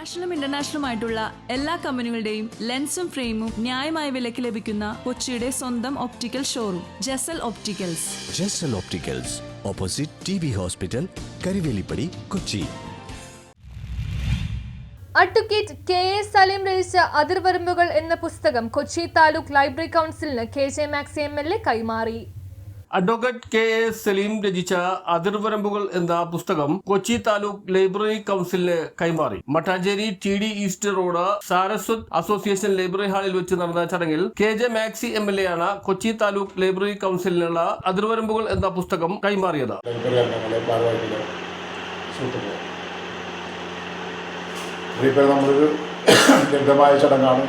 നാഷണലും ഇന്റർനാഷണലുമായിട്ടുള്ള എല്ലാ കമ്പനികളുടെയും ലെൻസും ഫ്രെയിമും ന്യായമായ വിലയ്ക്ക് ലഭിക്കുന്ന കൊച്ചിയുടെ സ്വന്തം optical showroom Jesal opticals. Jesal opticals, opposite TB hospital, Karivelippady, Kochi. Advocate KA. Saleem രചിച്ച അതിർവരമ്പുകൾ എന്ന പുസ്തകം കൊച്ചി താലൂക്ക് ലൈബ്രറി കൗൺസിലിന് കെ.ജെ. മാക്സി എം.എൽ.എ. കൈമാറി. Advocate KA. സലീം രചിച്ച അതിർവരമ്പുകൾ എന്ന പുസ്തകം കൊച്ചി താലൂക്ക് ലൈബ്രറി കൗൺസിലിന് കൈമാറി. Mattancherry TD east road Saraswat association library ഹാളിൽ വെച്ച് നടന്ന ചടങ്ങിൽ കെ.ജെ. മാക്സി എം.എൽ.എ. ആണ് കൊച്ചി താലൂക്ക് ലൈബ്രറി കൗൺസിലിനുള്ള അതിർവരമ്പുകൾ എന്ന പുസ്തകം കൈമാറിയത്. നമ്മളൊരു ലളിതമായ ചടങ്ങാണ്.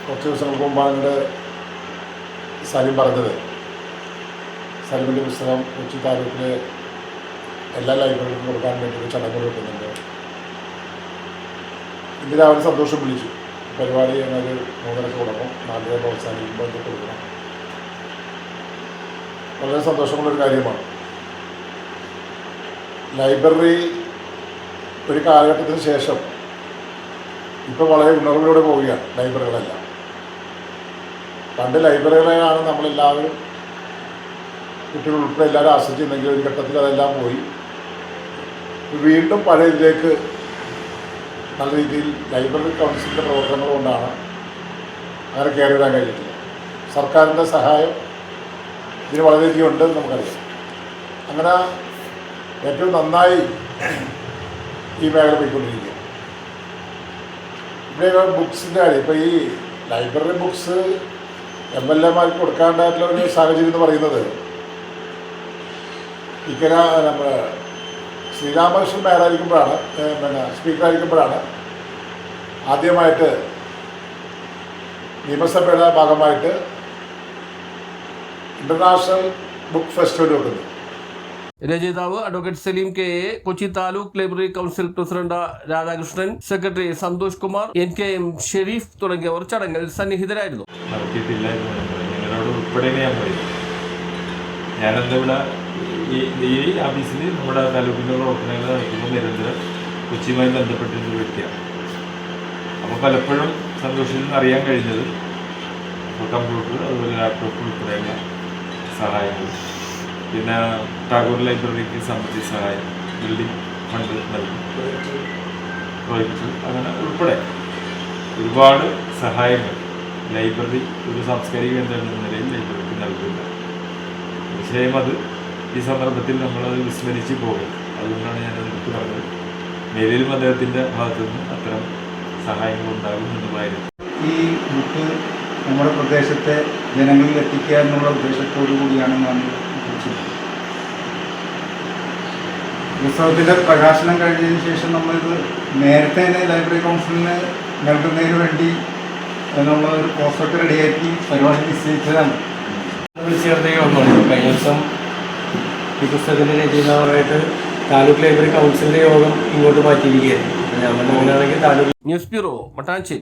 കുറച്ച് ദിവസങ്ങൾക്ക് മുമ്പാണ് സലീം പറഞ്ഞത്. സലീമിൻ്റെ പുസ്തകം കൊച്ചി താലൂക്കിലെ എല്ലാ ലൈബ്രറികൾക്കും കൊടുക്കാൻ വേണ്ടി ചടങ്ങ് വെക്കുന്നുണ്ട്. ഇന്ന് രാവിലെ സന്തോഷം വിളിച്ചു. പരിപാടി ഞങ്ങൾ 3:30 തുടങ്ങും, 4:30 അവസാനിക്കുമ്പോൾ കൊടുക്കണം. വളരെ സന്തോഷമുള്ളൊരു കാര്യമാണ്. ലൈബ്രറി ഒരു കാലഘട്ടത്തിന് ശേഷം ഇപ്പോൾ വളരെ ഉണർവിലൂടെ പോവുകയാണ് ലൈബ്രറികളെല്ലാം. പണ്ട് ലൈബ്രറികളെയാണ് നമ്മളെല്ലാവരും, കുട്ടികൾ ഉൾപ്പെടെ എല്ലാവരും ആശ്രയിച്ചിരുന്നെങ്കിൽ ഒരു ഘട്ടത്തിൽ അതെല്ലാം പോയി. വീണ്ടും പഴയ ഇതിലേക്ക് നല്ല രീതിയിൽ ലൈബ്രറി കൗൺസിലിൻ്റെ പ്രവർത്തനങ്ങൾ കൊണ്ടാണ് അങ്ങനെ കയറി വരാൻ കഴിഞ്ഞിട്ടില്ല. സർക്കാരിൻ്റെ സഹായം ഇതിന് വളരെയധികം ഉണ്ടെന്ന് നമുക്കറിയാം. അങ്ങനെ ഏറ്റവും നന്നായി ഈ മേഖല പോയിക്കൊണ്ടിരിക്കുക. ഇവിടെ ബുക്സിൻ്റെ കാര്യം, ഇപ്പോൾ ഈ ലൈബ്രറി ബുക്സ് എം.എൽ.എമാർക്ക് കൊടുക്കാണ്ടായിട്ടുള്ള ഒരു സാഹചര്യം എന്ന് പറയുന്നത്, ഇങ്ങനെ നമ്മുടെ ശ്രീരാമകൃഷ്ണൻ മേയറായിരിക്കുമ്പോഴാണ്, സ്പീക്കറായിരിക്കുമ്പോഴാണ് ആദ്യമായിട്ട് നിയമസഭയുടെ ഭാഗമായിട്ട് ഇൻ്റർനാഷണൽ ബുക്ക് ഫെസ്റ്റിവൽ വെക്കുന്നത്. രചയിതാവ് advocate Saleem K A., Kochi taluk library council president Radhakrishnan, secretary Santhosh Kumar, N.K.M. Sherif തുടങ്ങിയവർ ചടങ്ങിൽ സന്നിഹിതരായിരുന്നു. ഞാനെന്താ ഈ ഓഫീസിൽ നമ്മുടെ താലൂക്കിൻ്റെ പ്രവർത്തനങ്ങൾ നടത്തുമ്പോൾ നിരന്തരം കൊച്ചിയുമായി ബന്ധപ്പെട്ടിരുന്നൊരു വ്യക്തിയാണ്. അപ്പോൾ പലപ്പോഴും സന്തോഷത്തിൽ നിന്ന് അറിയാൻ കഴിഞ്ഞത് കമ്പ്യൂട്ടർ, അതുപോലെ ലാപ്ടോപ്പ് ഉൾപ്പെടെയുള്ള സഹായങ്ങൾ, പിന്നെ ടാഗോർ ലൈബ്രറിക്ക് സാമ്പത്തിക സഹായം, ബിൽഡിംഗ് ഫണ്ട് നൽകും, പ്രോജക്റ്റ്, അങ്ങനെ ഉൾപ്പെടെ ഒരുപാട് സഹായങ്ങൾ ലൈബ്രറി ഒരു സാംസ്കാരിക കേന്ദ്രം എന്ന നിലയിൽ ലൈബ്രറിക്ക് നൽകുക. തീർച്ചയായും അത് ഈ സന്ദർഭത്തിൽ നമ്മളത് വിസ്മരിച്ച് പോകും. അതുകൊണ്ടാണ് ഞാനത് എടുത്തു പറഞ്ഞത്. മേലിലും അദ്ദേഹത്തിൻ്റെ ഭാഗത്തു നിന്ന് അത്തരം സഹായങ്ങൾ ഉണ്ടാകും എന്നുള്ളതായിരുന്നു. ഈ ബുക്ക് നമ്മുടെ പ്രദേശത്തെ ജനങ്ങളിൽ എത്തിക്കുക എന്നുള്ള ഉദ്ദേശത്തോടു കൂടിയാണ് ഞാൻ കുറിച്ചത്. പുസ്തകത്തിൻ്റെ പ്രകാശനം കഴിഞ്ഞതിന് ശേഷം നമ്മളിത് നേരത്തെ തന്നെ ലൈബ്രറി കൗൺസിലിന് നൽകുന്നതിന് വേണ്ടി നമ്മളൊരു പോസ്റ്ററൊക്കെ റെഡിയാക്കി പരിപാടി നിശ്ചയിച്ചതാണ്. ചേർന്ന യോഗമാണ് കഴിഞ്ഞ ദിവസം ഈ പുസ്തകത്തിൻ്റെ രചയിതാവായിട്ട് താലൂക്ക് ലൈബ്രറി കൗൺസിലിൻ്റെ യോഗം ഇങ്ങോട്ട് മാറ്റിയിരിക്കുകയായിരുന്നു. ഞാൻ അങ്ങനെയാണെങ്കിൽ താലൂക്ക് ന്യൂസ് ബ്യൂറോ, മട്ടാഞ്ചേരി.